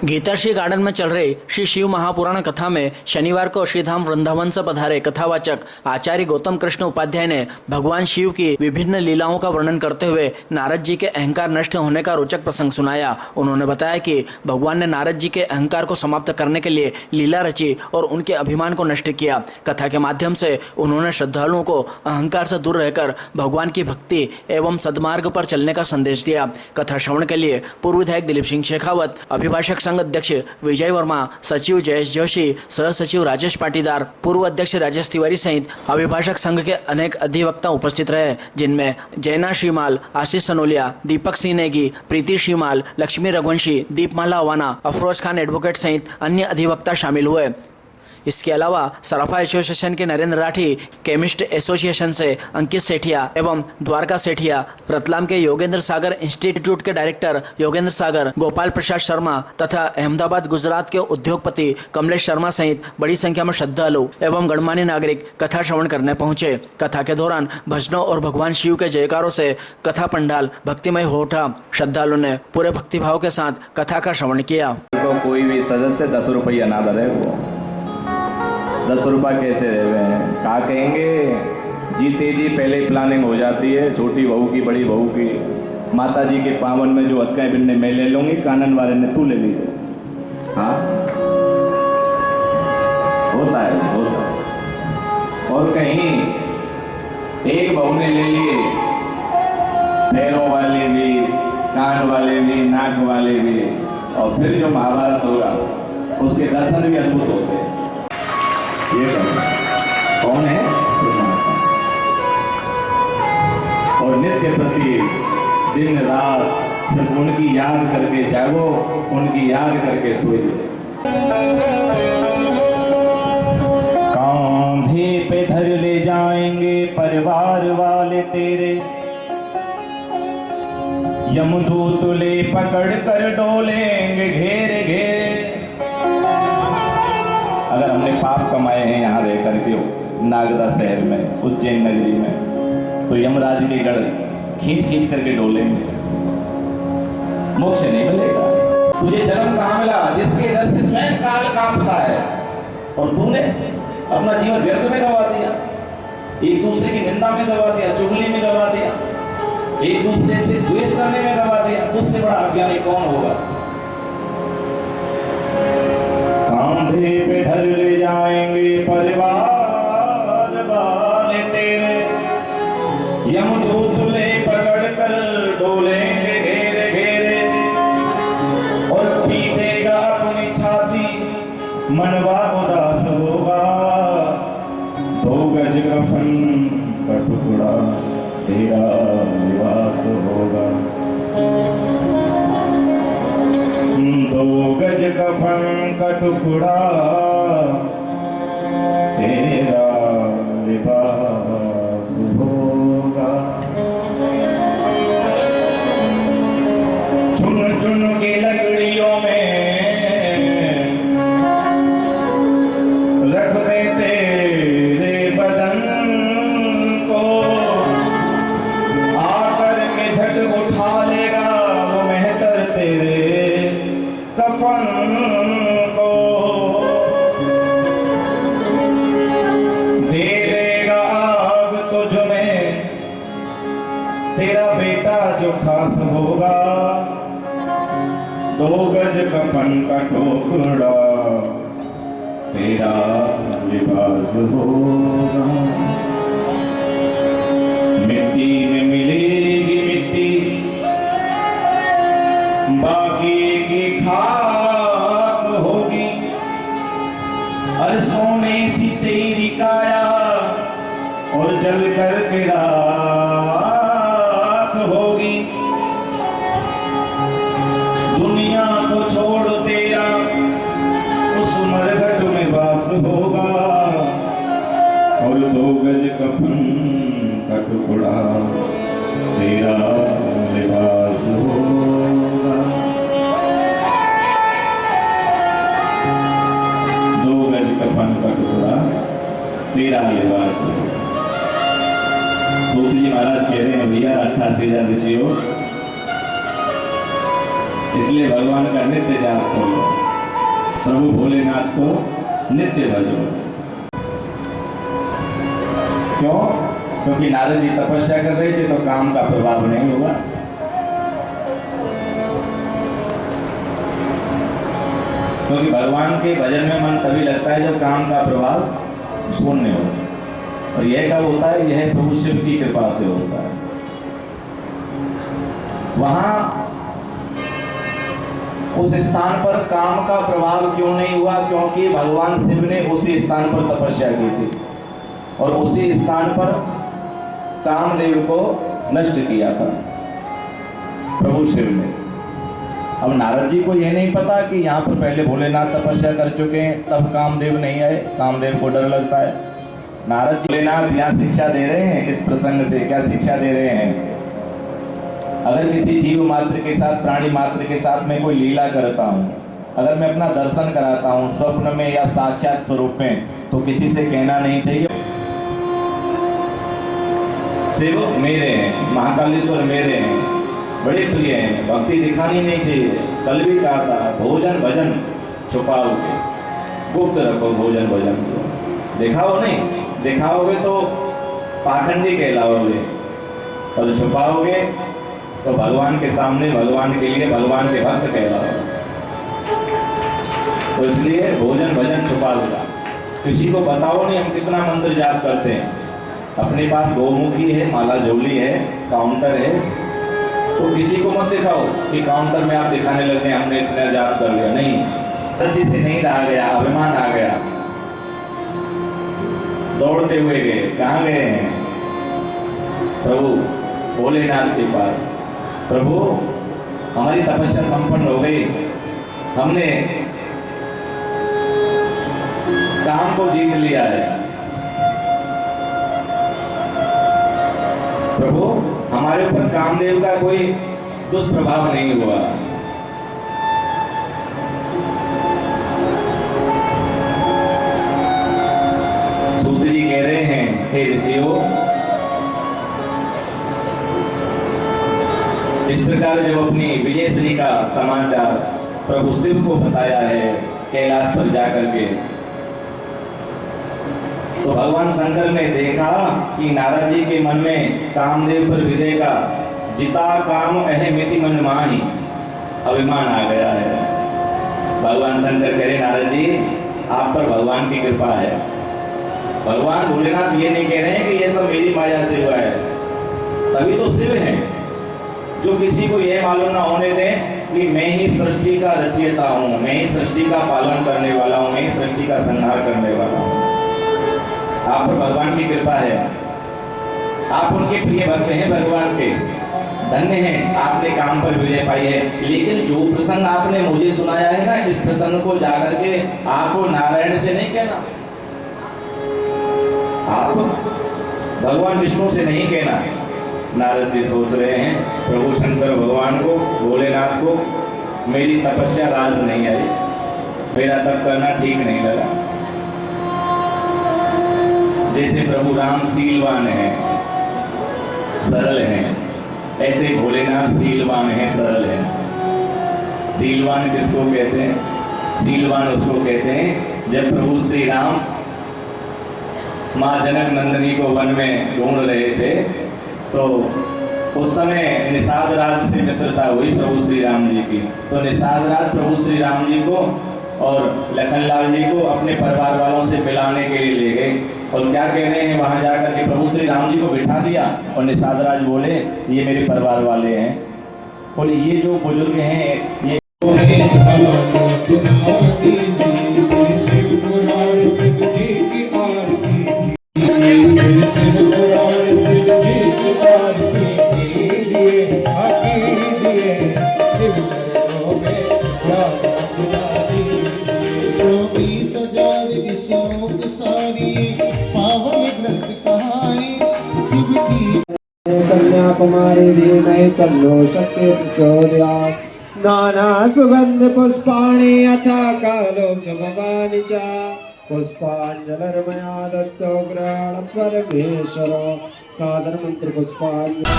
Gita Shri garden में चल रही श्री शिव महापुराण कथा में शनिवार को श्रीधाम वृंदावन से पधारे कथावाचक आचार्य गौतम कृष्ण उपाध्याय ने भगवान शिव की विभिन्न लीलाओं का वर्णन करते हुए नारद जी के अहंकार नष्ट होने का रोचक प्रसंग सुनाया। उन्होंने बताया कि भगवान ने नारद जी के अहंकार को समाप्त करने के लिए लीला रची और उनके अभिमान को नष्ट किया। कथा के माध्यम से उन्होंने श्रद्धालुओं को अहंकार से दूर रहकर भगवान की भक्ति एवं सद्मार्ग पर चलने का संदेश दिया। कथा श्रवण के लिए पूर्व विधायक दिलीप सिंह शेखावत, अभिभाषक संघ अध्यक्ष विजय वर्मा, सचिव जयेश जोशी, सह सचिव राजेश पाटीदार, पूर्व अध्यक्ष राजेश तिवारी सहित अभिभाषक संघ के अनेक अधिवक्ता उपस्थित रहे, जिनमें जैना श्रीमाल, आशीष सनोलिया, दीपक सिंह नेगी, प्रीति श्रीमाल, लक्ष्मी रघुवंशी, दीपमाला अवाना, अफरोज खान एडवोकेट सहित अन्य अधिवक्ता शामिल हुए। इसके अलावा सराफा एसोसिएशन के नरेंद्र राठी, केमिस्ट एसोसिएशन से अंकित सेठिया एवं द्वारका सेठिया, रतलाम के योगेंद्र सागर इंस्टीट्यूट के डायरेक्टर योगेंद्र सागर, गोपाल प्रसाद शर्मा तथा अहमदाबाद गुजरात के उद्योगपति कमलेश शर्मा सहित बड़ी संख्या में श्रद्धालु एवं गणमान्य नागरिक कथा श्रवण करने पहुंचे। कथा के दौरान भजनों और भगवान शिव के जयकारों से कथा पंडाल भक्तिमय हो उठा। श्रद्धालुओं ने पूरे भक्तिभाव के साथ कथा का श्रवण किया। कोई भी सदस्य 10 रुपया ना धरे, वो 10 रुपया कैसे रह गए हैं, क्या कहेंगे। जीते जी पहले प्लानिंग हो जाती है, छोटी बहू की, बड़ी बहू की। माता जी के पावन में जो अक्काएं बिन्ने मैं ले लूंगी, कानन वाले ने तू ले लीजिए। हाँ, होता है, होता है। और कहीं एक बहू ने ले लिए, पैरों वाले भी, कान वाले भी, नाक वाले भी, और फिर जो महाभारत होगा उसके दर्शन भी अद्भुत होते हैं। ये कौन है? और नित्य प्रति दिन रात सिर्फ उनकी याद करके जागो, उनकी याद करके सोइए। कांधे पे धर ले जाएंगे परिवार वाले तेरे, यमदूत ले पकड़ कर डोलेंगे घेरे घेरे। अगर हमने पाप कमाए हैं यहाँ रह करके नागदा शहर में, उज्जैन नगरी में, तो यमराज के गढ़ खींच खींच करके डोलेंगे, मोक्ष नहीं मिलेगा। तुझे जन्म कहाँ मिला? जिसके डर से स्वयं काल कांपता है, और तूने अपना जीवन व्यर्थ में गवा दिया, एक दूसरे की निंदा में गवा दिया, चुगली में गवा दिया, एक दूसरे से द्वेष करने में गवा दिया। तुझसे बड़ा अज्ञानी कौन होगा? कांधे पे धर ले जाएंगे परिवार वाले तेरे, यमदूत ले पकड़ कर डोलेंगे घेरे घेरे, और पीटेगा अपनी छाती, मनवा उदास होगा। 2 गज कफन का टुकड़ा तेरा निवास होगा। 2 गज कफन का टुकड़ा तेरा लिबास होगा। चुन चुन के लकड़ियों में रख दे तेरे बदन को, आकर के झट उठा लेगा वो मेहतर तेरे कफन को। दे देगा आग तुझ में तेरा बेटा जो खास होगा। 2 गज कफन का टुकड़ा तेरा लिबास होगा। मिट्टी में मिलेगी मिट्टी, बाकी की खाक होगी। और सोने सी तेरी काया, और जल कर के राख होगी। दुनिया को छोड़ तेरा उस मरघट में वास होगा। और 2 गज कफन का टुकड़ा तेरा लिबास होगा। 2 गज कफन का टुकड़ा तेरा लिबास होगा। सूत जी महाराज कह रहे हैं, भैया 88,000 ऋषियों, इसलिए भगवान का नित्य जाप करो, प्रभु भोलेनाथ को नित्य भजो। क्यों? क्योंकि नारद जी तपस्या कर रहे थे तो काम का प्रभाव नहीं हुआ। क्योंकि भगवान के भजन में मन तभी लगता है जब काम का प्रभाव शून्य हो। और यह कब होता है? यह प्रभु शिव की कृपा से होता है। वहां उस स्थान पर काम का प्रभाव क्यों नहीं हुआ? क्योंकि भगवान शिव ने उसी स्थान पर तपस्या की थी और उसी स्थान पर कामदेव को नष्ट किया था प्रभु शिव ने। अब नारद जी को यह नहीं पता कि यहाँ पर पहले भोलेनाथ तपस्या कर चुके हैं, तब कामदेव नहीं आए। कामदेव को डर लगता है। नारद जी भोलेनाथ यहाँ शिक्षा दे रहे हैं। इस प्रसंग से क्या शिक्षा दे रहे हैं? अगर किसी जीव मात्र के साथ, प्राणी मात्र के साथ मैं कोई लीला करता हूँ, अगर मैं अपना दर्शन कराता हूँ स्वप्न में या साक्षात स्वरूप में, तो किसी से कहना नहीं चाहिए शिव मेरे हैं, महाकालेश्वर मेरे हैं, बड़े प्रिय हैं। भक्ति दिखानी नहीं चाहिए। कल भी कहा था, भोजन भजन छुपाओगे, गुप्त रखो भोजन भजन को। दिखाओ नहीं, दिखाओगे तो पाखंडी कहलाओगे, और छुपाओगे तो भगवान के सामने, भगवान के लिए, भगवान के भक्त कहलाओगे। तो इसलिए भोजन भजन छुपा दूंगा। किसी को बताओ नहीं हम कितना मंत्र जाप करते हैं। अपने पास गौमुखी है, माला झोली है, काउंटर है, तो किसी को मत दिखाओ कि काउंटर में आप दिखाने लगे हमने इतना जाप कर लिया। नहीं, जी से नहीं रहा गया, अभिमान आ गया, दौड़ते हुए गए। कहाँ गए हैं? प्रभु भोलेनाथ के पास। प्रभु हमारी तपस्या संपन्न हो गई, हमने काम को जीत लिया है। प्रभु हमारे ऊपर कामदेव का कोई दुष्प्रभाव नहीं हुआ। सूत जी कह रहे हैं, हे ऋषियों, इस प्रकार जब अपनी विजयश्री का समाचार प्रभु शिव को बताया है कैलाश पर जाकर के, तो भगवान शंकर ने देखा कि नारद जी के मन में कामदेव पर विजय का जिता काम अहमिति मन माही अभिमान आ गया है। भगवान शंकर कह रहे, नारद जी आप पर भगवान की कृपा है। भगवान भोलेनाथ ये नहीं कह रहे हैं कि ये सब मेरी माया से हुआ है। तभी तो शिव हैं जो किसी को यह मालूम ना होने दें कि मैं ही सृष्टि का रचयिता हूँ, मैं ही सृष्टि का पालन करने वाला हूँ, मैं ही सृष्टि का संहार करने वाला हूँ। आप पर भगवान की कृपा है, आप उनके प्रिय भक्त हैं, भगवान के धन्य हैं, आपने काम पर विजय पाई है। लेकिन जो प्रसंग आपने मुझे सुनाया है ना, इस प्रसंग को जाकर के आपको नारायण से नहीं कहना, आप भगवान विष्णु से नहीं कहना। नारद जी सोच रहे हैं, प्रभु शंकर भगवान को, भोलेनाथ को मेरी तपस्या राज नहीं आई, मेरा तप करना ठीक नहीं लगा। जैसे प्रभु राम सीलवान है, सरल है, ऐसे भोलेनाथ सीलवान है, सरल है। सीलवान किसको कहते हैं? सीलवान उसको कहते हैं जब प्रभु श्री राम माँ जनक नंदिनी को वन में ढूंढ रहे थे, तो उस समय निषाद राज से मित्रता हुई प्रभु श्री राम जी की। तो निषाद राज प्रभु श्री राम जी को और लखनलाल जी को अपने परिवार वालों से मिलाने के लिए ले गए। और क्या कह रहे हैं वहां जाकर के, प्रभु श्री राम जी को बिठा दिया और निषाद राज बोले ये मेरे परिवार वाले हैं। बोले ये जो बुजुर्ग हैं ये कन्याकुमारी दीनय तल्लो शक्ति प्रचोदयात्। नाना सुगंध पुष्पाणि अथा कालोक्य भवानि च पुष्पाञ्जलिर्मया दत्तो ग्रहण परमेश्वरो सादर मंत्र पुष्पाञ्जलि।